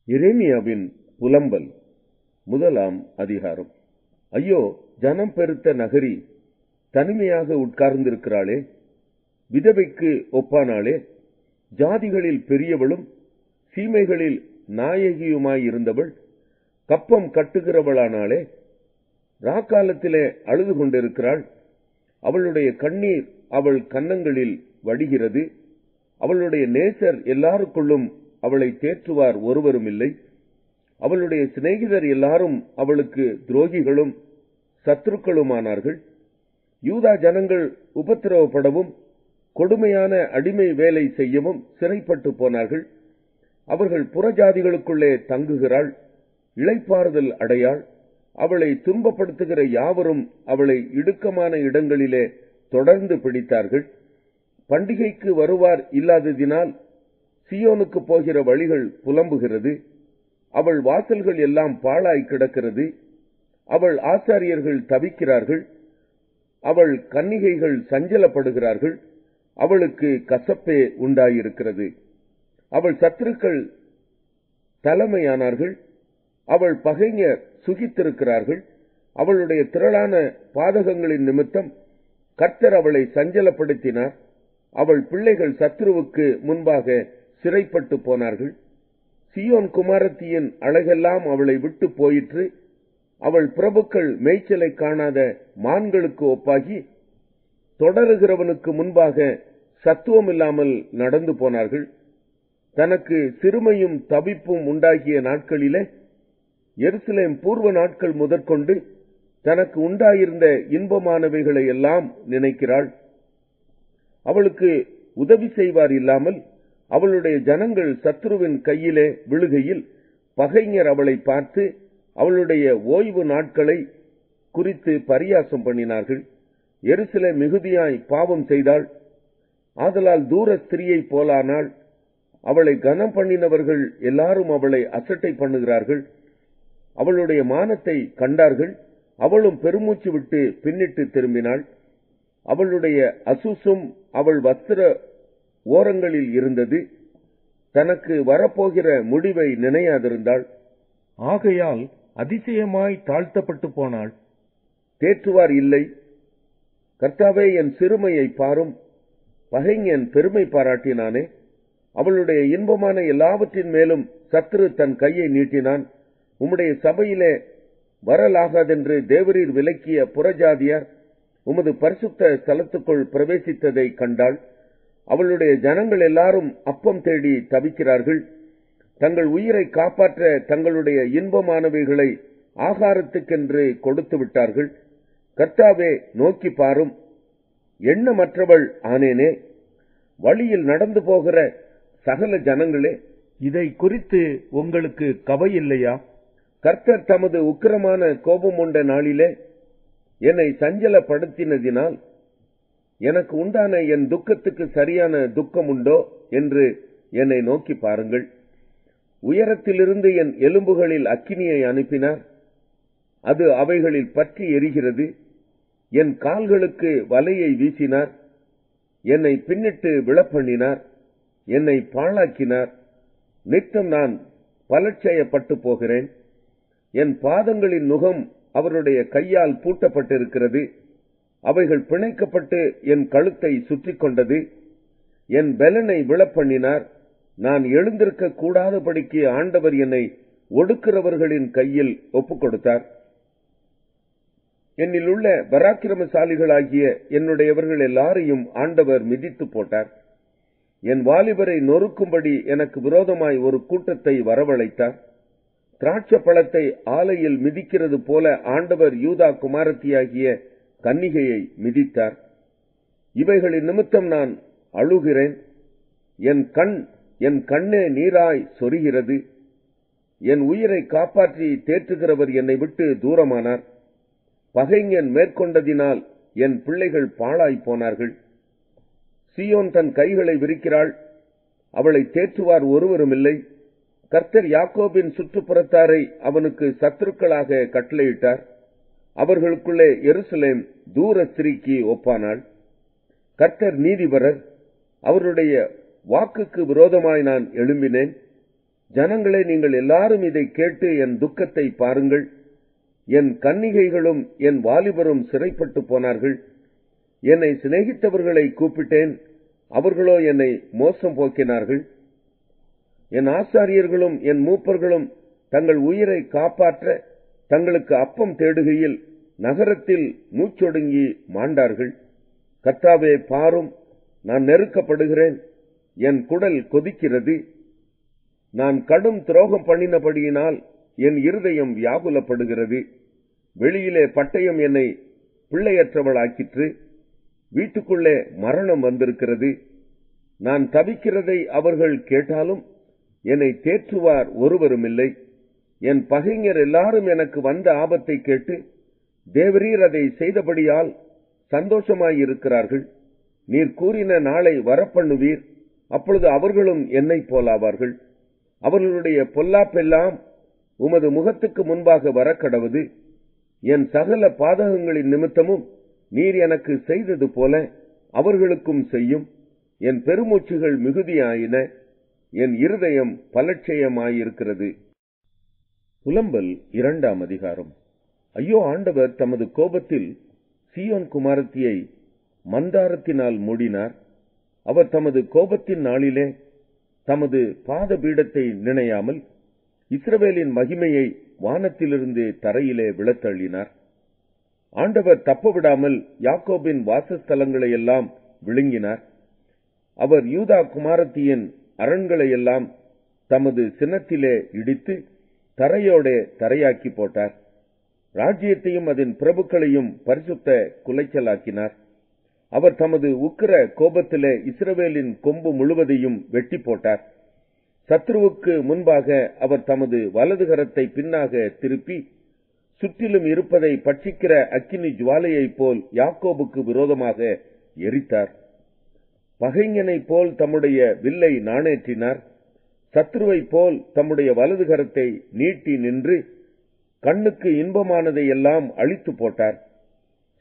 எரேமியாவின் புலம்பல் முதலாம் அதிகாரம். ஐயோ, ஜனம் பெருத்த நகரி தனிமையாக உட்கார்ந்திருக்கிறாளே, விதவைக்கு ஒப்பானாளே, ஜாதிகளில் பெரியவளும் சீமைகளில் நாயகியுமாயிருந்தவள் கப்பம் கட்டுகிறவளானாளே, ராக்காலத்திலே அழுது கொண்டிருக்கிறாள். அவளுடைய கண்ணீர் அவள் கன்னங்களில் வடிகிறது. அவளுடைய நேசர் எல்லாருக்குள்ளும் அவளை தேற்றுவார் ஒருவரும் இல்லை. அவளுடைய சிநேகிதர் எல்லாரும் அவளுக்கு துரோகிகளும் சத்துருக்களுமானார்கள். யூதா ஜனங்கள் உபத்திரவப்படவும் கொடுமையான அடிமை வேலை செய்யவும் சிறைப்பட்டு போனார்கள். அவர்கள் புறஜாதிகளுக்குள்ளே தங்குகிறாள், இளைப்பாறுதல் அடையாள். அவளை துன்பப்படுத்துகிற யாவரும் அவளை இடுக்கமான இடங்களிலே தொடர்ந்து பிடித்தார்கள். பண்டிகைக்கு வருவார் இல்லாததினால் சீயோனுக்கு போகிற வழிகள் புலம்புகிறது. அவள் வாசல்கள் எல்லாம் பாழாய் கிடக்கிறது. அவள் ஆசாரியர்கள் தவிக்கிறார்கள். அவள் கன்னிகைகள் சஞ்சலப்படுகிறார்கள். அவளுக்கு கசப்பே உண்டாயிருக்கிறது. அவள் சத்துருக்கள் தலைமையானார்கள். அவள் பகைஞர் சுகித்திருக்கிறார்கள். அவளுடைய திரளான பாதகங்களின் நிமித்தம் கர்த்தர் அவளை சஞ்சலப்படுத்தினார். அவள் பிள்ளைகள் சத்துருவுக்கு முன்பாக சிறைப்பட்டு போனார்கள். சீயோன் குமாரத்தியின் அழகெல்லாம் அவளை விட்டு போயிற்று. அவள் பிரபுக்கள் மேய்ச்சலை காணாத மான்களுக்கு ஒப்பாகி தொடருகிறவனுக்கு முன்பாக சத்துவமில்லாமல் நடந்து போனார்கள். தனக்கு சிறுமையும் தவிப்பும் உண்டாகிய நாட்களிலே எருசலேம் பூர்வ நாட்கள் முதற்கொண்டு தனக்கு உண்டாயிருந்த இன்பமானவைகளை எல்லாம் நினைக்கிறாள். அவளுக்கு உதவி செய்வார் இல்லாமல் அவளுடைய ஜனங்கள் சத்துருவின் கையிலே விழுகையில் பகைஞர் அவளை பார்த்து அவளுடைய ஓய்வு நாட்களை குறித்து பரியாசம் பண்ணினார்கள். எருசலேம் மிகுதியாய் பாவம் செய்தாள். ஆதலால் தூர ஸ்திரீயை போலானாள். அவளை கனம் பண்ணினவர்கள் எல்லாரும் அவளை அசட்டை பண்ணுகிறார்கள். அவளுடைய மானத்தை கண்டார்கள். அவளும் பெருமூச்சு விட்டு பின்னிட்டு திரும்பினாள். அவளுடைய அசுசும் அவள் வஸ்திர ஓரங்களில் இருந்தது. தனக்கு வரப்போகிற முடிவை நினையாதிருந்தாள். ஆகையால் அதிசயமாய் தாழ்த்தப்பட்டு போனாள். தேற்றுவார் இல்லை. கர்த்தாவே, என் சிறுமையை பாரும். பகைஞன் பெருமை பாராட்டினானே. அவளுடைய இன்பமான எல்லாவற்றின் மேலும் சத்துரு தன் கையை நீட்டினான். உம்முடைய சபையிலே வரலாகாதென்று தேவரீர் விலக்கிய புறஜாதியார் உமது பரிசுத்த ஸ்தலத்துக்குள் பிரவேசித்ததை கண்டாள். அவளுடைய ஜனங்கள் எல்லாரும் அப்பம் தேடி தவிக்கிறார்கள். தங்கள் உயிரை காப்பாற்ற தங்களுடைய இன்பமானவைகளை ஆகாரத்துக்கென்று கொடுத்து விட்டார்கள். கர்த்தாவே, நோக்கி பாரும். எண்ணமற்றவள் ஆனேனே. வழியில் நடந்து போகிற சகல ஜனங்களே, இதை குறித்து உங்களுக்கு கவையில்லையா? கர்த்தர் தமது உக்கிரமான கோபம் உண்ட நாளிலே என்னை சஞ்சலப்படுத்தினதினால் எனக்கு உண்டான என் துக்கத்துக்கு சரியான துக்கம் உண்டோ என்று என்னை நோக்கி பாருங்கள். உயரத்திலிருந்து என் எலும்புகளில் அக்கினியை அனுப்பினார். அது அவைகளில் பற்றி எரிகிறது. என் கால்களுக்கு வலையை வீசினார். என்னை பின்னிட்டு விழப்பண்ணினார். என்னை பாழாக்கினார். நித்தம் நான் பலட்சயப்பட்டு போகிறேன். என் பாதங்களின் நுகம் அவருடைய கையால் பூட்டப்பட்டிருக்கிறது. அவைகள் பிணைக்கப்பட்டு என் கழுத்தை சுற்றி கொண்டது. என் பெலனை விழப்பண்ணினார். நான் எழுந்திருக்க கூடாதபடிக்கு ஆண்டவர் என்னை ஒடுக்கிறவர்களின் கையில் ஒப்புக் கொடுத்தார். என்னில் உள்ள பராக்கிரமசாலிகளாகிய என்னுடையவர்கள் எல்லாரையும் ஆண்டவர் மிதித்து போட்டார். என் வாலிபரை நொறுக்கும்படி எனக்கு விரோதமாய் ஒரு கூட்டத்தை வரவழைத்தார். திராட்சை பழத்தை ஆலையில் மிதிக்கிறது போல ஆண்டவர் யூதா குமாரத்தியாகிய கன்னிகையை மிதித்தார். இவைகளின் நிமித்தம் நான் அழுகிறேன். என் கண்ணே நீராய் சொரிகிறது. என் உயிரை காப்பாற்றி தேற்றுகிறவர் என்னை விட்டு தூரமானார். பகைஞன் மேற்கொண்டதினால் என் பிள்ளைகள் பாழாய் போனார்கள். சீயோன் தன் கைகளை விரிக்கிறாள். அவளை தேற்றுவார் ஒருவரும் இல்லை. கர்த்தர் யாக்கோபின் சுற்றுப்புறத்தாரை அவனுக்கு சத்துருக்களாக கட்டளையிட்டார். அவர்களுக்குள்ளே எருசலேம் தூர ஸ்திரீக்கு ஒப்பானாள். கர்த்தர் நீதிபரர். அவருடைய வாக்குக்கு விரோதமாய் நான் எழும்பினேன். ஜனங்களே, நீங்கள் எல்லாரும் இதை கேட்டு என் துக்கத்தை பாருங்கள். என் கன்னிகைகளும் என் வாலிபரும் சிறைப்பட்டு போனார்கள். என்னை சிநேகித்தவர்களை கூப்பிட்டேன், அவர்களோ என்னை மோசம் போக்கினார்கள். என் ஆசாரியர்களும் என் மூப்பர்களும் தங்கள் உயிரை காப்பாற்ற தங்களுக்கு அப்பம் தேடுகையில் நகரத்தில் மூச்சொடுங்கி மாண்டார்கள். கர்த்தாவே, பாரும், நான் நெருக்கப்படுகிறேன், என் குடல் கொதிக்கிறது. நான் கடும் துரோகம் பண்ணினபடியினால் என் இருதயம் வியாகுலப்படுகிறது. வெளியிலே பட்டயம் என்னை பிள்ளையற்றவளாக்கிற்று, வீட்டுக்குள்ளே மரணம் வந்திருக்கிறது. நான் தவிக்கிறதை அவர்கள் கேட்டாலும் என்னை தேற்றுவார் ஒருவருமில்லை. என் பகைஞர் எல்லாரும் எனக்கு வந்த ஆபத்தை கேட்டு தேவரீர் அதை செய்தபடியால் சந்தோஷமாயிருக்கிறார்கள். நீர் கூறின நாளை வரப்பண்ணுவீர், அப்பொழுது அவர்களும் என்னை போலாவார்கள். அவர்களுடைய பொல்லாப்பெல்லாம் உமது முகத்துக்கு முன்பாக வரக்கடவது. என் சகல பாதகங்களின் நிமித்தமும் நீர் எனக்கு செய்தது போல அவர்களுக்கும் செய்யும். என் பெருமூச்சுகள் மிகுதியாயின, என் இருதயம் பலட்சயமாயிருக்கிறது. புலம்பல் 2ஆம் அதிகாரம். ஐயோ, ஆண்டவர் தமது கோபத்தில் சீயோன் குமாரத்தியை மந்தாரத்தினால் மூடினார். அவர் தமது கோபத்தின் நாளிலே தமது பாத பீடத்தை நினையாமல் இஸ்ரவேலின் மகிமையை வானத்திலிருந்து தரையிலே விழத்தள்ளினார். ஆண்டவர் தப்பவிடாமல் யாக்கோபின் வாசஸ்தலங்களை எல்லாம் விழுங்கினார். அவர் யூதா குமாரத்தியின் அரண்களை எல்லாம் தமது சினத்திலே இடித்து தரையோடே தரையாக்கி போட்டார். ராஜ்யத்தையும் அதன் பிரபுக்களையும் பரிசுத்த குலைச்சலாக்கினார். அவர் தமது உக்கிர கோபத்திலே இஸ்ரவேலின் கொம்பு முழுவதையும் வெட்டி போட்டார். சத்ருவுக்கு முன்பாக அவர் தமது வலதுகரத்தை பின்னாக திருப்பி சுற்றிலும் இருப்பதை பட்சிக்கிற அக்கினி ஜுவாலையைப் போல் யாக்கோபுக்கு விரோதமாக எரித்தார். பகைஞனைப் போல் தம்முடைய வில்லை நாணேற்றினார். சத்ருவைப் போல் தம்முடைய வலதுகரத்தை நீட்டி நின்று கண்ணுக்கு இன்பமானதை எல்லாம் அழித்து போட்டார்.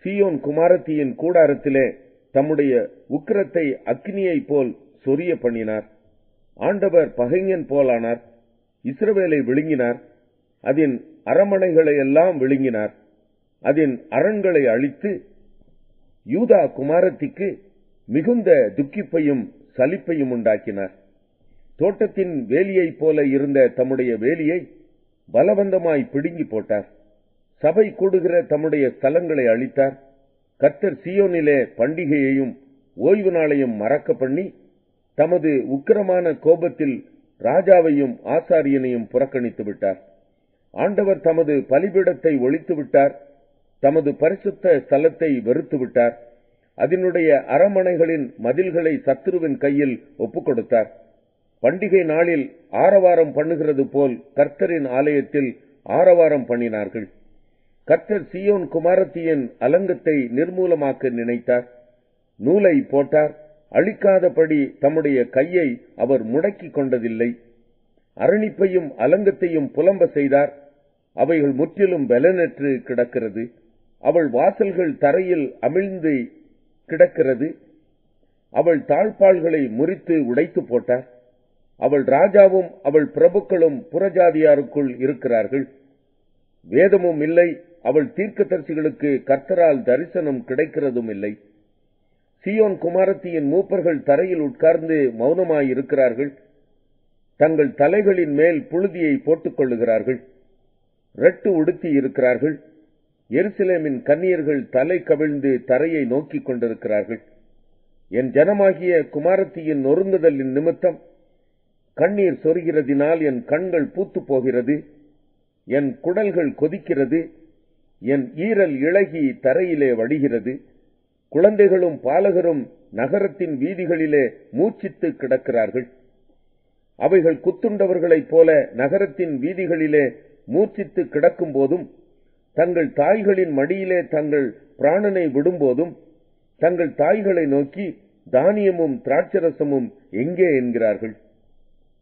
சீயோன் குமாரத்தியின் கூடாரத்திலே தம்முடைய உக்கிரத்தை அக்கினியைப் போல் சொரிய பண்ணினார். ஆண்டவர் பகைஞன் போலானார். இஸ்ரவேலை விழுங்கினார். அதன் அரமனைகளை எல்லாம் விழுங்கினார். அதன் அரண்களை அழித்து யூதா குமாரத்திக்கு மிகுந்த துக்கிப்பையும் சலிப்பையும் உண்டாக்கினார். தோட்டத்தின் வேலியைப் போல இருந்த தம்முடைய வேலியை பலவந்தமாய் பிடுங்கி போட்டார். சபை கூடுகிற தம்முடைய ஸ்தலங்களை அழித்தார். கர்த்தர் சீயோனிலே பண்டிகையையும் ஓய்வு நாளையும் மறக்க பண்ணி தமது உக்கிரமான கோபத்தில் ராஜாவையும் ஆசாரியனையும் புறக்கணித்து விட்டார். ஆண்டவர் தமது பலிபீடத்தை ஒழித்து விட்டார். தமது பரிசுத்த ஸ்தலத்தை வெறுத்து விட்டார். அதனுடைய அரமனைகளின் மதில்களை சத்துருவின் கையில் ஒப்புக் கொடுத்தார். பண்டிகை நாளில் ஆரவாரம் பண்ணுகிறது போல் கர்த்தரின் ஆலயத்தில் ஆரவாரம் பண்ணினார்கள். கர்த்தர் சீயோன் குமாரத்தியின் அலங்கத்தை நிர்மூலமாக்க நினைத்தார். நூலை போட்டார். அழிக்காதபடி தம்முடைய கையை அவர் முடக்கிக் கொண்டதில்லை. அரணிப்பையும் அலங்கத்தையும் புலம்ப செய்தார். அவைகள் முற்றிலும் பலனற்று கிடக்கிறது. அவள் வாசல்கள் தரையில் அமிழ்ந்து கிடக்கிறது. அவள் தாழ்பாள்களை முறித்து உடைத்து போட்டார். அவள் ராஜாவும் அவள் பிரபுக்களும் புறஜாதியாருக்குள் இருக்கிறார்கள். வேதமும் இல்லை. அவள் தீர்க்கதரிசிகளுக்கு கர்த்தரால் தரிசனம் கிடைக்கிறதும் இல்லை. சீயோன் குமாரத்தியின் மூப்பர்கள் தரையில் உட்கார்ந்து மௌனமாயிருக்கிறார்கள். தங்கள் தலைகளின் மேல் புழுதியை போட்டுக் கொள்ளுகிறார்கள். ரெட்டு உடுத்தி இருக்கிறார்கள். எருசலேமின் கன்னியர்கள் தலை கவிழ்ந்து தரையை நோக்கிக் கொண்டிருக்கிறார்கள். என் ஜனமாகிய குமாரத்தியின் நொறுங்குதலின் நிமித்தம் கண்ணீர் சொரிகிறதினால் என் கண்கள் பூத்து போகிறது. என் குடல்கள் கொதிக்கிறது. என் ஈரல் இளகி தரையிலே வடிகிறது. குழந்தைகளும் பாலகரும் நகரத்தின் வீதிகளிலே மூச்சித்து கிடக்கிறார்கள். அவைகள் குத்துண்டவர்களைப் போல நகரத்தின் வீதிகளிலே மூச்சித்து கிடக்கும் போதும், தங்கள் தாய்களின் மடியிலே தங்கள் பிராணனை விடும்போதும், தங்கள் தாய்களை நோக்கி தானியமும் திராட்சரசமும் எங்கே என்கிறார்கள்.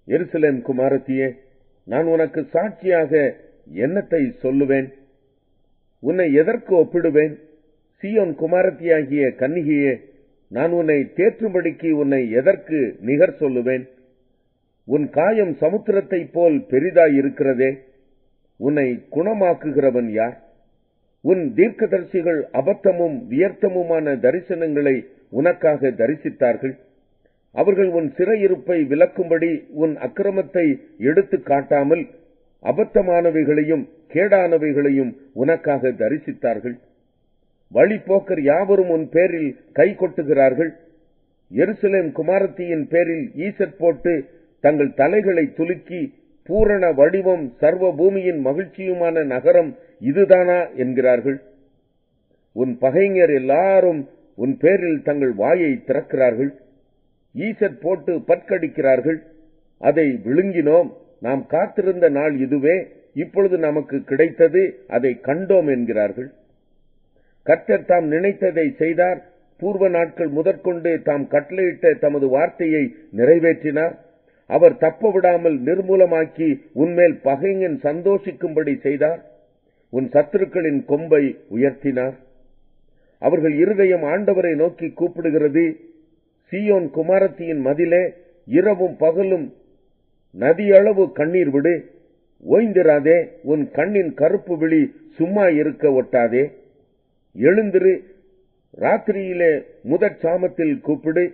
எருசலேம் குமாரத்தியே, நான் உனக்கு சாட்சியாக என்னத்தை சொல்லுவேன்? உன்னை எதற்கு ஒப்பிடுவேன்? சீயோன் குமாரத்தியாகிய கன்னிகையே, நான் உன்னை தேற்றும்படிக்கு உன்னை எதற்கு நிகர் சொல்லுவேன்? உன் காயம் சமுத்திரத்தைப் போல் பெரிதாயிருக்கிறதே, உன்னை குணமாக்குகிறவன் யார்? உன் தீர்க்கதரிசிகள் அபத்தமும் வியர்த்தமுமான தரிசனங்களை உனக்காக தரிசித்தார்கள். அவர்கள் உன் சிறையிருப்பை விலக்கும்படி உன் அக்கிரமத்தை எடுத்து காட்டாமல் அபத்தமானவைகளையும் கேடானவைகளையும் உனக்காக தரிசித்தார்கள். வழிபோக்கர் யாவரும் உன் பேரில் கை கொட்டுகிறார்கள். எருசலேம் குமாரத்தியின் பேரில் ஈசட் போட்டு தங்கள் தலைகளை துலுக்கி, பூரண வடிவம் சர்வ பூமியின் மகிழ்ச்சியுமான நகரம் இதுதானா என்கிறார்கள். உன் பகைஞர் எல்லாரும் உன் பேரில் தங்கள் வாயை திறக்கிறார்கள். ஈசட் போட்டு பற்கடிக்கிறார்கள். அதை விழுங்கினோம், நாம் காத்திருந்த நாள் இதுவே, இப்பொழுது நமக்கு கிடைத்தது, அதை கண்டோம் என்கிறார்கள். கர்த்தர் தாம் நினைத்ததை செய்தார். பூர்வ நாட்கள் முதற்கொண்டு தாம் கட்டளையிட்ட தமது வார்த்தையை நிறைவேற்றினார். அவர் தப்ப விடாமல் நிர்மூலமாக்கி உன்மேல் பகைஞன் சந்தோஷிக்கும்படி செய்தார். உன் சத்துருக்களின் கொம்பை உயர்த்தினார். அவர்கள் இருதயம் ஆண்டவரை நோக்கி கூப்பிடுகிறது. சீயோன் குமாரத்தியின் மதிலே இரவும் பகலும் நதியளவு கண்ணீர் விடு. ஓய்ந்திராதே, உன் கண்ணின் கருப்பு விழி சும்மா இருக்க ஒட்டாதே. எழுந்திரு, ராத்திரியிலே முதற் சாமத்தில் கூப்பிடு.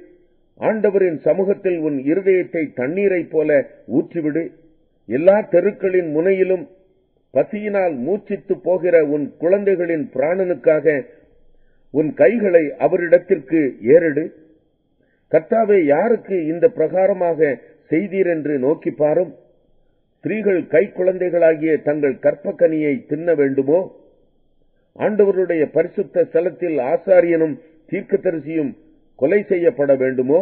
ஆண்டவரின் சமூகத்தில் உன் இருதயத்தை தண்ணீரைப் போல ஊற்றிவிடு. எல்லா தெருக்களின் முனையிலும் பசியினால் மூச்சித்து போகிற உன் குழந்தைகளின் பிராணனுக்காக உன் கைகளை அவரிடத்திற்கு ஏறிடு. கர்த்தாவே, யாருக்கு இந்த பிரகாரமாக செய்தீர் என்று நோக்கி பாரும். ஸ்திரீகள் கை குழந்தைகளாகிய தங்கள் கற்பக்கனியை தின்ன வேண்டுமோ? ஆண்டவருடைய பரிசுத்த ஸ்தலத்தில் ஆசாரியனும் தீர்க்கதரிசியும் கொலை செய்யப்பட வேண்டுமோ?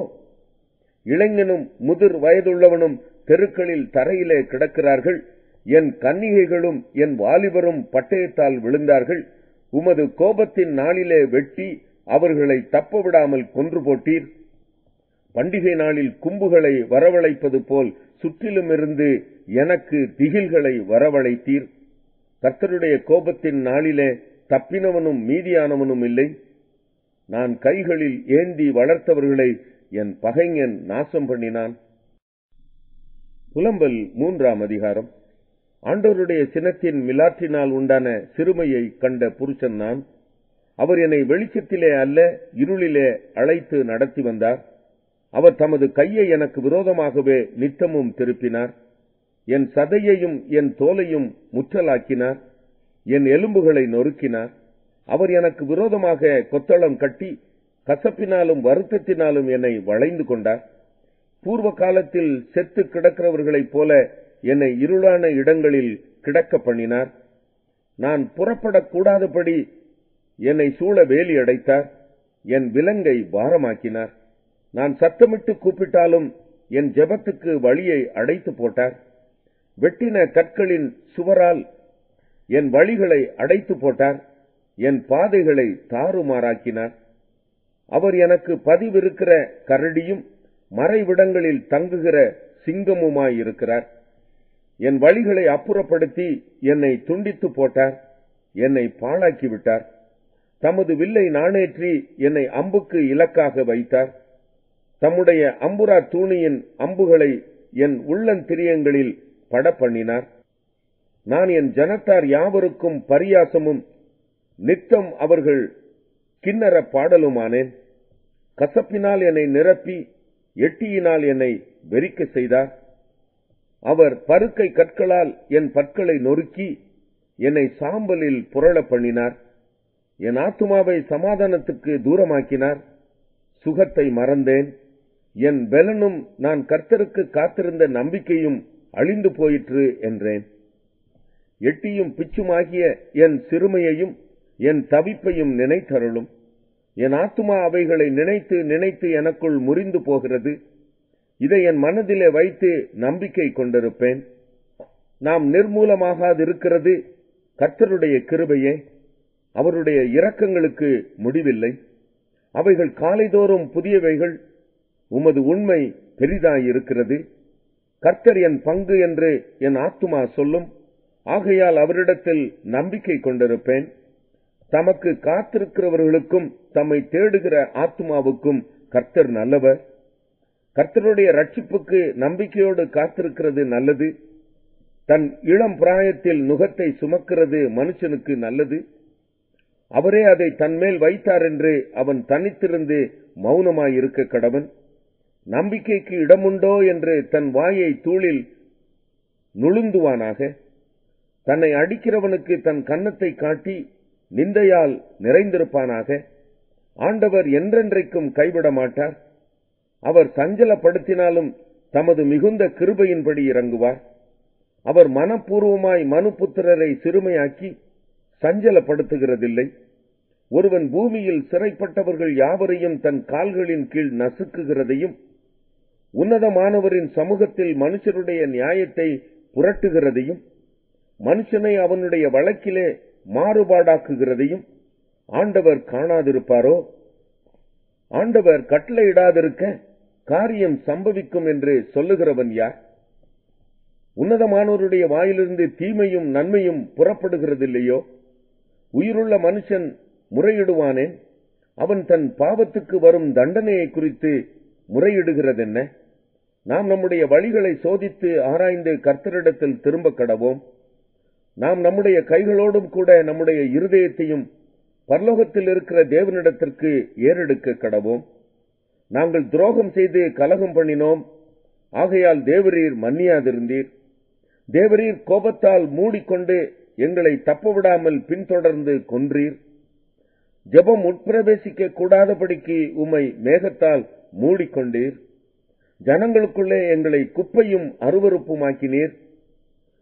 இளைஞனும் முதிர் வயதுள்ளவனும் தெருக்களில் தரையிலே கிடக்கிறார்கள். என் கன்னிகைகளும் என் வாலிபரும் பட்டயத்தால் விழுந்தார்கள். உமது கோபத்தின் நாளிலே வெட்டி அவர்களை தப்ப விடாமல் கொன்று போட்டீர். பண்டிகை நாளில் கும்புகளை வரவழைப்பது போல் சுற்றிலுமிருந்து எனக்கு திகில்களை வரவழைத்தீர். கர்த்தருடைய கோபத்தின் நாளிலே தப்பினவனும் மீதியானவனும் இல்லை. நான் கைகளில் ஏந்தி வளர்த்தவர்களை என் பகைஞன் நாசம் பண்ணினான். புலம்பல் 3ஆம் அதிகாரம். ஆண்டவருடைய சினத்தின் மிலாற்றினால் உண்டான சிறுமையை கண்ட புருஷன் நான். அவர் என்னை வெளிச்சத்திலே அல்ல இருளிலே அழைத்து நடத்தி வந்தார். அவர் தமது கையை எனக்கு விரோதமாகவே நித்தமும் திருப்பினார். என் சதையையும் என் தோலையும் முற்றலாக்கினார். என் எலும்புகளை நொறுக்கினார். அவர் எனக்கு விரோதமாக கொத்தளம் கட்டி கசப்பினாலும் வருத்தத்தினாலும் என்னை வளைந்து கொண்டார். பூர்வ காலத்தில் செத்து கிடக்கிறவர்களைப் போல என்னை இருளான இடங்களில் கிடக்க பண்ணினார். நான் புறப்படக்கூடாதபடி என்னை சூழ வேலி அடைத்தார். என் விலங்கை பாரமாக்கினார். நான் சத்தமிட்டு கூப்பிட்டாலும் என் ஜெபத்துக்கு வழியை அடைத்து போட்டார். வெட்டின கற்களின் சுவரால் என் வழிகளை அடைத்து போட்டார். என் பாதைகளை தாறுமாறாக்கினார். அவர் எனக்கு பதிவிருக்கிற கரடியும் மறைவிடங்களில் தங்குகிற சிங்கமுமாயிருக்கிறார். என் வழிகளை அப்புறப்படுத்தி என்னை துண்டித்து போட்டார். என்னை பாழாக்கிவிட்டார். தமது வில்லை நாணேற்றி என்னை அம்புக்கு இலக்காக வைத்தார். தம்முடைய அம்புரா தூணியின் அம்புகளை என் உள்ளந்திரியங்களில் படப்பண்ணினார். நான் என் ஜனத்தார் யாவருக்கும் பரியாசமும் நித்தம் அவர்கள் கிண்ணற பாடலுமானேன். கசப்பினால் என்னை நிரப்பி எட்டியினால் என்னை வெறிக்க செய்தார். அவர் பருக்கை கற்களால் என் பற்களை நொறுக்கி என்னை சாம்பலில் புரள பண்ணினார். என் ஆத்துமாவை சமாதானத்துக்கு தூரமாக்கினார். சுகத்தை மறந்தேன். என் பெலனும் நான் கர்த்தருக்கு காத்திருந்த நம்பிக்கையும் அழிந்து போயிற்று என்றேன். எட்டியும் பிச்சுமாகிய என் சிறுமையையும் என் தவிப்பையும் நினைத்தருளும். என் ஆத்துமா அவைகளை நினைத்து நினைத்து எனக்குள் முறிந்து போகிறது. இதை என் மனதிலே வைத்து நம்பிக்கை கொண்டிருப்பேன். நாம் நிர்மூலமாகாதிருக்கிறது கர்த்தருடைய கிருபையே. அவருடைய இரக்கங்களுக்கு முடிவில்லை. அவைகள் காலைதோறும் புதியவைகள். உமது உண்மை பெரிதாயிருக்கிறது. கர்த்தர் என் பங்கு என்று என் ஆத்துமா சொல்லும். ஆகையால் அவரிடத்தில் நம்பிக்கை கொண்டிருப்பேன். தமக்கு காத்திருக்கிறவர்களுக்கும் தம்மை தேடுகிற ஆத்துமாவுக்கும் கர்த்தர் நல்லவர். கர்த்தருடைய ரட்சிப்புக்கு நம்பிக்கையோடு காத்திருக்கிறது நல்லது. தன் இளம் பிராயத்தில் நுகத்தை சுமக்கிறது மனுஷனுக்கு நல்லது. அவரே அதை தன்மேல் வைத்தார் என்று அவன் தனித்திருந்து மௌனமாயிருக்க கடவன். நம்பிக்கைக்கு இடமுண்டோ என்று தன் வாயை தூளில் நுழுந்துவானாக. தன்னை அடிக்கிறவனுக்கு தன் கன்னத்தை காட்டி நிந்தையால் நிறைந்திருப்பானாக. ஆண்டவர் என்றென்றைக்கும் கைவிட மாட்டார். அவர் சஞ்சலப்படுத்தினாலும் தமது மிகுந்த கிருபையின்படி இறங்குவார். அவர் மனப்பூர்வமாய் மனுபுத்திரரை சிறுமையாக்கி சஞ்சலப்படுத்துகிறதில்லை. ஒருவன் பூமியில் சிறைப்பட்டவர்கள் யாவரையும் தன் கால்களின் கீழ் நசுக்குகிறதையும் உன்னதமானவரின் சமூகத்தில் மனுஷருடைய நியாயத்தை புரட்டுகிறதையும் மனுஷனை அவனுடைய வழக்கிலே மாறுபாடாக்குகிறதையும் ஆண்டவர் காணாதிருப்பாரோ? ஆண்டவர் கட்டளையிடாதிருக்க காரியம் சம்பவிக்கும் என்று சொல்லுகிறவன் யார்? உன்னதமானவருடைய வாயிலிருந்து தீமையும் நன்மையும் புறப்படுகிறதில்லையோ? உயிருள்ள மனுஷன் முறையிடுவானேன்? அவன் தன் பாவத்துக்கு வரும் தண்டனையை குறித்து முறையிடுகிறதென்ன? நாம் நம்முடைய வழிகளை சோதித்து ஆராய்ந்து கர்த்தரிடத்தில் திரும்ப கடவோம். நாம் நம்முடைய கைகளோடும் கூட நம்முடைய இருதயத்தையும் பரலோகத்தில் இருக்கிற தேவனிடத்திற்கு ஏறெடுக்க கடவோம். நாங்கள் துரோகம் செய்து கலகம் பண்ணினோம், ஆகையால் தேவரீர் மன்னியாதிருந்தீர். தேவரீர் கோபத்தால் மூடிக்கொண்டு எங்களை தப்பவிடாமல் பின்தொடர்ந்து கொன்றீர். ஜெபம் உட்பிரவேசிக்க கூடாதபடிக்கு உம்மை மேகத்தால் மூடிக்கொண்டீர். ஜனங்களுக்குள்ளே எங்களை குப்பையும் அருவருப்புமாக்கினீர்.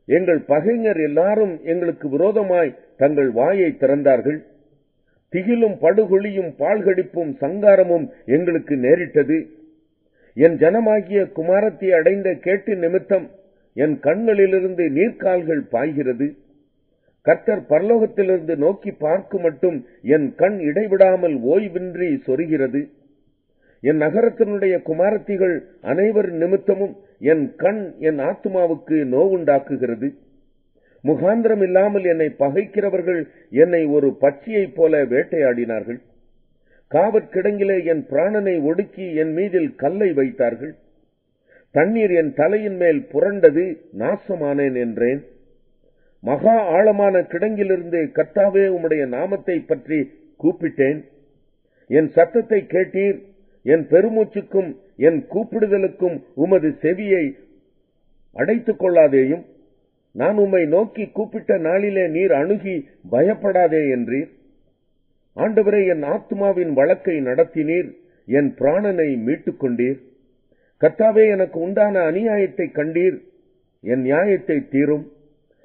எங்கள் பகைஞர் எல்லாரும் எங்களுக்கு விரோதமாய் தங்கள் வாயை திறந்தார்கள். திகிலும் படுகொலியும் பாழ்கடிப்பும் சங்காரமும் எங்களுக்கு நேரிட்டது. என் ஜனமாகிய குமாரத்தை அடைந்த கேட்டு நிமித்தம் என் கண்களிலிருந்து நீர்க்கால்கள் பாய்கிறது. கர்த்தர் பரலோகத்திலிருந்து நோக்கி பார்க்கும் மட்டும் என் கண் இடைவிடாமல் ஓய்வின்றி சொரிகிறது. என் நகரத்தினுடைய குமாரத்திகள் அனைவர் நிமித்தமும் என் கண் என் ஆத்துமாவுக்கு நோவுண்டாக்குகிறது. முகாந்திரம் இல்லாமல் என்னை பகைக்கிறவர்கள் என்னை ஒரு பட்சியைப் போல வேட்டையாடினார்கள். காவற்கிடங்கிலே என் பிராணனை ஒடுக்கி என் மீதில் கல்லை வைத்தார்கள். தண்ணீர் என் தலையின் மேல் புரண்டது, நாசமானேன் என்றேன். மகா ஆழமான கிடங்கிலிருந்து கர்த்தாவே உம்முடைய நாமத்தை பற்றி கூப்பிட்டேன். என் சத்தத்தை கேட்டீர். என் பெருமூச்சுக்கும் என் கூப்பிடுதலுக்கும் உமது செவியை அடைத்துக் கொள்ளாதேயும். நான் உம்மை நோக்கி கூப்பிட்ட நாளிலே நீர் அணுகி பயப்படாதே என்றீர். ஆண்டவரே, என் ஆத்துமாவின் வழக்கை நடத்தினீர். என் பிராணனை மீட்டுக் கொண்டீர். கர்த்தாவே, எனக்கு உண்டான அநியாயத்தை கண்டீர். என் நியாயத்தை தீரும்.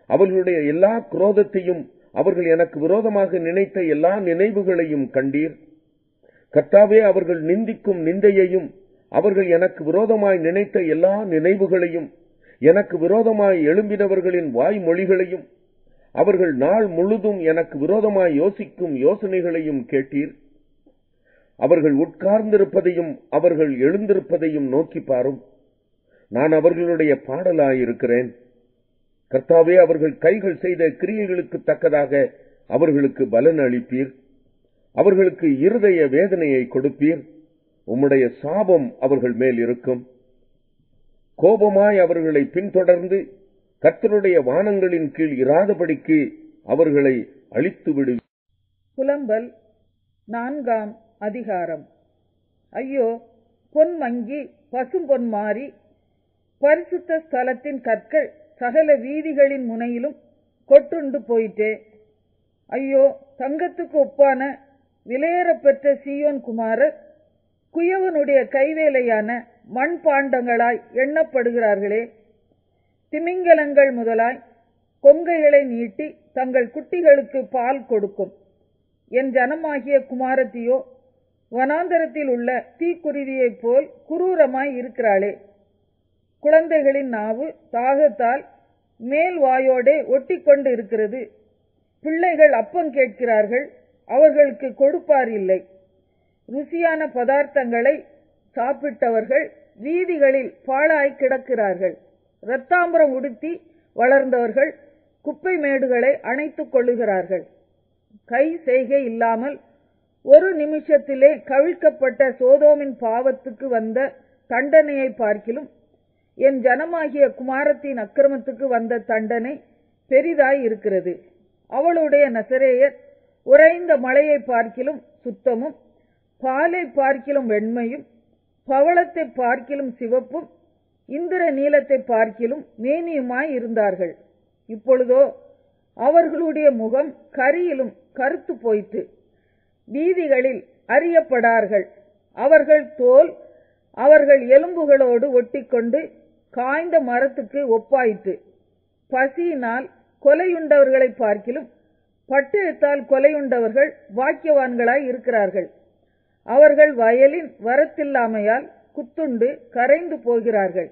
அவர்களுடைய எல்லா குரோதத்தையும் அவர்கள் எனக்கு விரோதமாக நினைத்த எல்லா நினைவுகளையும் கண்டீர். கர்த்தாவே, அவர்கள் நிந்திக்கும் நிந்தையையும் அவர்கள் எனக்கு விரோதமாய் நினைத்த எல்லா நினைவுகளையும் எனக்கு விரோதமாய் எழும்பினவர்களின் வாய்மொழிகளையும் அவர்கள் நாள் முழுதும் எனக்கு விரோதமாய் யோசிக்கும் யோசனைகளையும் கேட்டீர். அவர்கள் உட்கார்ந்திருப்பதையும் அவர்கள் எழுந்திருப்பதையும் நோக்கி பாரும். நான் அவர்களுடைய பாடலாயிருக்கிறேன். கர்த்தாவே, அவர்கள் கைகள் செய்த கிரியைகளுக்கு தக்கதாக அவர்களுக்கு பலன் அளிப்பீர். அவர்களுக்கு இருதய வேதனையை கொடுப்பீர். உம்முடைய சாபம் அவர்கள் மேல் இருக்கும். கோபமாய் அவர்களை பின்தொடர்ந்து கர்த்தருடைய வானங்களின் கீழ் இராதபடிக்கு அவர்களை அழித்து விடுவீர். புலம்பல் 4ஆம் அதிகாரம். ஐயோ, பொன்மங்கி பசும்பொன் மாறி பரிசுத்த ஸ்தலத்தின் கற்கள் சகல வீதிகளின் முனையிலும் கொட்டுண்டு போயிட்டே. ஐயோ, தங்கத்துக்கு ஒப்பான விலையேறப்பெற்ற சீயோன் குமாரர் குயவனுடைய கைவேலையான மண் பாண்டங்களாய் எண்ணப்படுகிறார்களே. திமிங்கலங்கள் முதலாய் கொங்கைகளை நீட்டி தங்கள் குட்டிகளுக்கு பால் கொடுக்கும் என் ஜனமாகிய குமாரத்தியோ வனாந்தரத்தில் உள்ள தீக்குருவியைப் போல் குரூரமாய் இருக்கிறாளே. குழந்தைகளின் நாவு தாகத்தால் மேல் வாயோடே ஒட்டி கொண்டு இருக்கிறது. பிள்ளைகள் அப்பம் கேட்கிறார்கள், அவர்களுக்கு கொடுப்பார் இல்லை. ருசியான பதார்த்தங்களை சாப்பிட்டவர்கள் வீதிகளில் பாழாய் கிடக்கிறார்கள். இரத்தாம்பரம் உடுத்தி வளர்ந்தவர்கள் குப்பை மேடுகளை அணைத்துக் கொள்ளுகிறார்கள். கை செய்கை இல்லாமல் ஒரு நிமிஷத்திலே கவிழ்க்கப்பட்ட சோதோமின் பாவத்துக்கு வந்த தண்டனையை பார்க்கிலும் என் ஜனமாகிய குமாரத்தின் அக்கிரமத்துக்கு வந்த தண்டனை பெரிதாய் இருக்கிறது. அவளுடைய நசரேயர் உறைந்த மலையை பார்க்கிலும் சுத்தமும், பாலை பார்க்கிலும் வெண்மையும், பவளத்தை பார்க்கிலும் சிவப்பும், இந்திர நீலத்தை பார்க்கிலும் மேனியுமாய் இருந்தார்கள். இப்பொழுதோ அவர்களுடைய முகம் கரியிலும் கருத்து போயிற்று. வீதிகளில் அறியப்படார்கள். அவர்கள் தோல் அவர்கள் எலும்புகளோடு ஒட்டிக்கொண்டு காய்ந்த மரத்துக்கு ஒப்பாயிற்று. பசியினால் கொலையுண்டவர்களை பார்க்கிலும் பட்டயத்தால் கொலையுண்டவர்கள் பாக்கியவான்களாய் இருக்கிறார்கள். அவர்கள் வயலின் வரத்தில்லாமையால் குத்துண்டு கரைந்து போகிறார்கள்.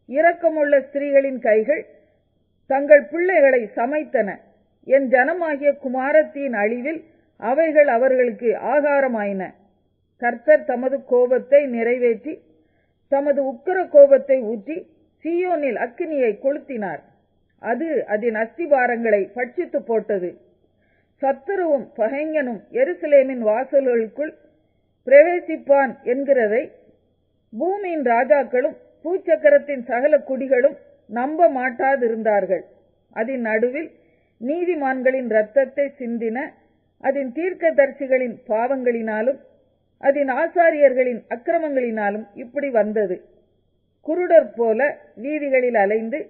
இரக்கமுள்ள ஸ்திரீகளின் கைகள் தங்கள் பிள்ளைகளை சமைத்தன. என் ஜனமாகிய குமாரத்தின் அழிவில் அவைகள் அவர்களுக்கு ஆகாரமாயின. கர்த்தர் தமது கோபத்தை நிறைவேற்றி தமது உக்கிர கோபத்தை ஊற்றி சீயோனில் அக்கினியை கொளுத்தினார். அது அதன் அஸ்திபாரங்களை பட்சித்து போட்டது. சத்துருவும் பகைஞனும் எருசலேமின் வாசல்களுக்குள் பிரவேசிப்பான் என்கிறதை பூமியின் ராஜாக்களும் பூச்சக்கரத்தின் சகல குடிகளும் நம்ப மாட்டாதிருந்தார்கள். அதன் நடுவில் நீதிமான்களின் இரத்தத்தை சிந்தின அதன் தீர்க்கதரிசிகளின் பாவங்களினாலும் அதன் ஆசாரியர்களின் அக்கிரமங்களினாலும் இப்படி வந்தது. குருடர் போல வீதிகளில் அலைந்து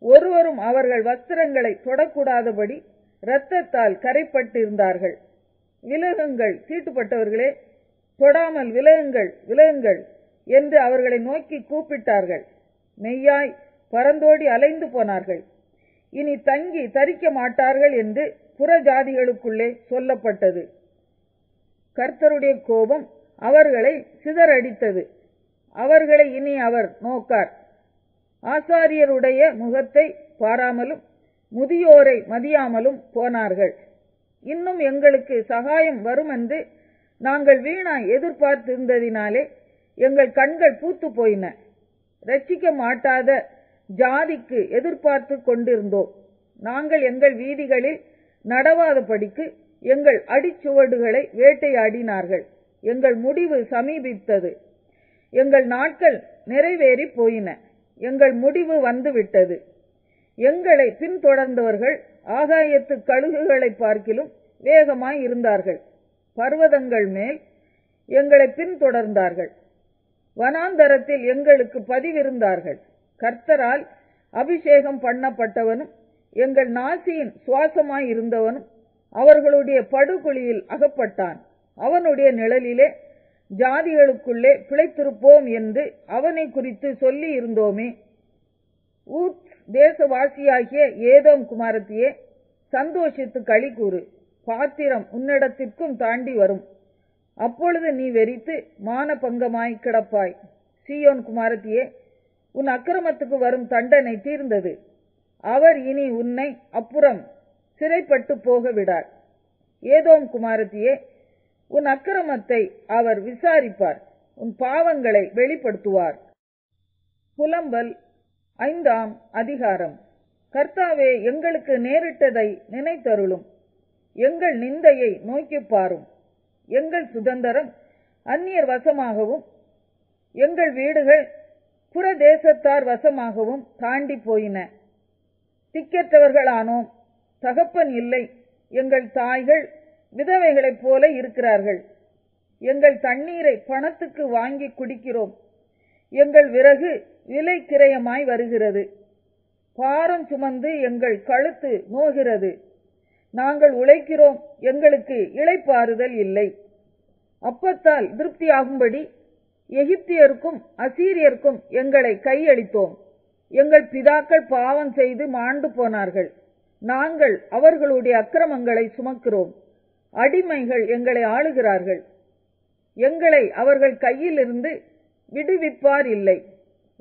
ஒருவரும் அவர்கள் வஸ்திரங்களை தொடக்கூடாதபடி இரத்தத்தால் கரைப்பட்டிருந்தார்கள். விலகுங்கள், தீட்டுப்பட்டவர்களே, தொடாமல் விலகுங்கள், விலகுங்கள் என்று அவர்களை நோக்கி கூப்பிட்டார்கள். மெய்யாய் பரந்தோடி அலைந்து போனார்கள். இனி தங்கி தரிக்க மாட்டார்கள் என்று புறஜாதிகளுக்குள்ளே சொல்லப்பட்டது. கர்த்தருடைய கோபம் அவர்களை சிதறடித்தது. அவர்களை இனி அவர் நோக்கார். ஆசாரியருடைய முகத்தை பாராமலும் முதியோரை மதியாமலும் போனார்கள். இன்னும் எங்களுக்கு சகாயம் வரும் என்று நாங்கள் வீணாய் எதிர்பார்த்திருந்ததினாலே எங்கள் கண்கள் பூத்து போயின. ரட்சிக்க மாட்டாத ஜாதிக்கு எதிர்பார்த்து கொண்டிருந்தோம். நாங்கள் எங்கள் வீதிகளில் நடவாதபடிக்கு எங்கள் அடிச்சுவடுகளை வேட்டையாடினார்கள். எங்கள் முடிவு சமீபித்தது. எங்கள் நாட்கள் நிறைவேறி போயின. எங்கள் முடிவு வந்துவிட்டது. எங்களை பின்தொடர்ந்தவர்கள் ஆகாயத்து கழுகுகளை பார்க்கிலும் வேகமாய் இருந்தார்கள். பர்வதங்கள் மேல் எங்களை பின்தொடர்ந்தார்கள். வனாந்தரத்தில் எங்களுக்கு பதிவிருந்தார்கள். கர்த்தரால் அபிஷேகம் பண்ணப்பட்டவனும் எங்கள் நாசியின் சுவாசமாய் இருந்தவனும் அவர்களுடைய படுகுழியில் அகப்பட்டான். அவனுடைய நிழலிலே ஜாதிகளுக்குள்ளே பிழைத்திருப்போம் என்று அவனை குறித்து சொல்லி இருந்தோமே. ஊத் தேசவாசியாகிய ஏதோம் குமாரத்தியே, சந்தோஷித்து களி கூறு. பாத்திரம் உன்னிடத்திற்கும் தாண்டி வரும். அப்பொழுது நீ வெறித்து மானபங்கமாய் கிடப்பாய். சீயோன் குமாரத்தியே, உன் அக்கிரமத்துக்கு வரும் தண்டனை தீர்ந்தது. அவர் இனி உன்னை அப்புறம் சிறைப்பட்டு போக விடார். ஏதோம் குமாரத்தியே, உன் அக்கிரமத்தை அவர் விசாரிப்பார், உன் பாவங்களை வெளிப்படுத்துவார். புலம்பல் 5ஆம் அதிகாரம். கர்த்தாவே, எங்களுக்கு நேரிட்டதை நினைத்தருளும். எங்கள் நிந்தையை நோக்கி பாரும். எங்கள் சுதந்திரம் அந்நியர் வசமாகவும் எங்கள் வீடுகள் புறதேசத்தார் வசமாகவும் தாண்டி போயின. திக்கற்றவர்களானோம், தகப்பன் இல்லை. எங்கள் தாய்கள் விதவைகளைப் போல இருக்கிறார்கள். எங்கள் தண்ணீரை பணத்துக்கு வாங்கி குடிக்கிறோம். எங்கள் விறகு விலை கிரயமாய் வருகிறது. பாரம் சுமந்து எங்கள் கழுத்து நோகிறது. நாங்கள் உழைக்கிறோம், எங்களுக்கு இளைப்பாறுதல் இல்லை. அப்பத்தால் திருப்தியாகும்படி எகிப்தியருக்கும் அசீரியருக்கும் எங்களை கையளித்தோம். எங்கள் பிதாக்கள் பாவம் செய்து மாண்டு போனார்கள். நாங்கள் அவர்களுடைய அக்கிரமங்களை சுமக்கிறோம். அடிமைகள் எங்களை ஆளுகிறார்கள். எங்களை அவர்கள் கையிலிருந்து விடுவிப்பார் இல்லை.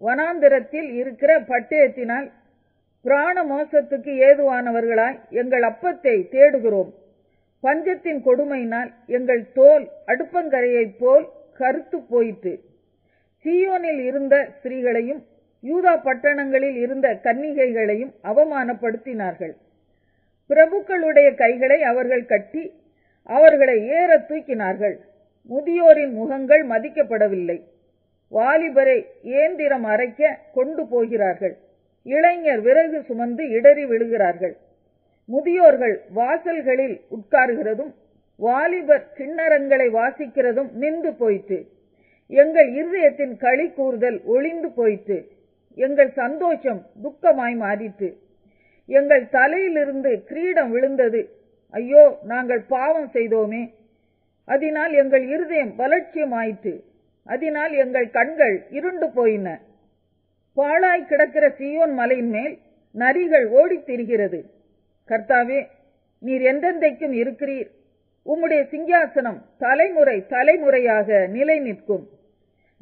வனாந்திரத்தில் இருக்கிற பட்டயத்தினால் பிராண மோசத்துக்கு ஏதுவானவர்களாய் எங்கள் அப்பத்தை தேடுகிறோம். பஞ்சத்தின் கொடுமையினால் எங்கள் தோல் அடுப்பங்கரையைப் போல் கருத்து போயிற்று. சீயோனில் இருந்த ஸ்திரீகளையும் யூதா பட்டணங்களில் இருந்த கன்னிகைகளையும் அவமானப்படுத்தினார்கள். பிரபுக்களுடைய கைகளை அவர்கள் கட்டி அவர்களை ஏற தூக்கினார்கள். முதியோரின் முகங்கள் மதிக்கப்படவில்லை. வாலிபரை இயந்திரம் அரைக்க கொண்டு போகிறார்கள். இளைஞர் விறகு சுமந்து இடறி விழுகிறார்கள். முதியோர்கள் வாசல்களில் உட்காருகிறதும் வாலிபர் கிண்ணறங்களை வாசிக்கிறதும் நின்று போயிற்று. எங்கள் இருதயத்தின் களி கூறுதல் ஒளிந்து போயிற்று. எங்கள் சந்தோஷம் துக்கமாய் மாறிற்று. எங்கள் தலையிலிருந்து கிரீடம் விழுந்தது. ஐயோ, நாங்கள் பாவம் செய்தோமே. அதனால் எங்கள் இருதயம் பலட்சியமாயிற்று. அதனால் எங்கள் கண்கள் இருண்டு போயின. பாழாய் கிடக்கிற சீயோன் மலையின் மேல் நரிகள் ஓடித் திரிகிறது. கர்த்தாவே, நீர் என்றென்றைக்கும் இருக்கிறீர். உம்முடைய சிங்காசனம் தலைமுறை தலைமுறையாக நிலை நிற்கும்.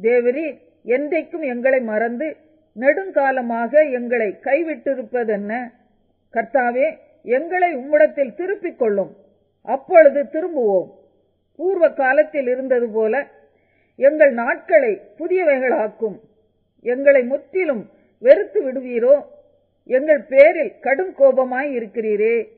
தேவரீர் என்றைக்கும் எங்களை மறந்து நெடுங்காலமாக எங்களை கைவிட்டிருப்பதென்ன? கர்த்தாவே, எங்களை உம்மிடத்தில் திருப்பிக் கொள்ளும். அப்பொழுது திரும்புவோம். பூர்வ காலத்தில் இருந்தது போல எங்கள் நாட்களை புதியவைகளாக்கும். எங்களை முற்றிலும் வெறுத்து விடுவீரோ? எங்கள் பேரில் கடும் கோபமாய் இருக்கிறீரே.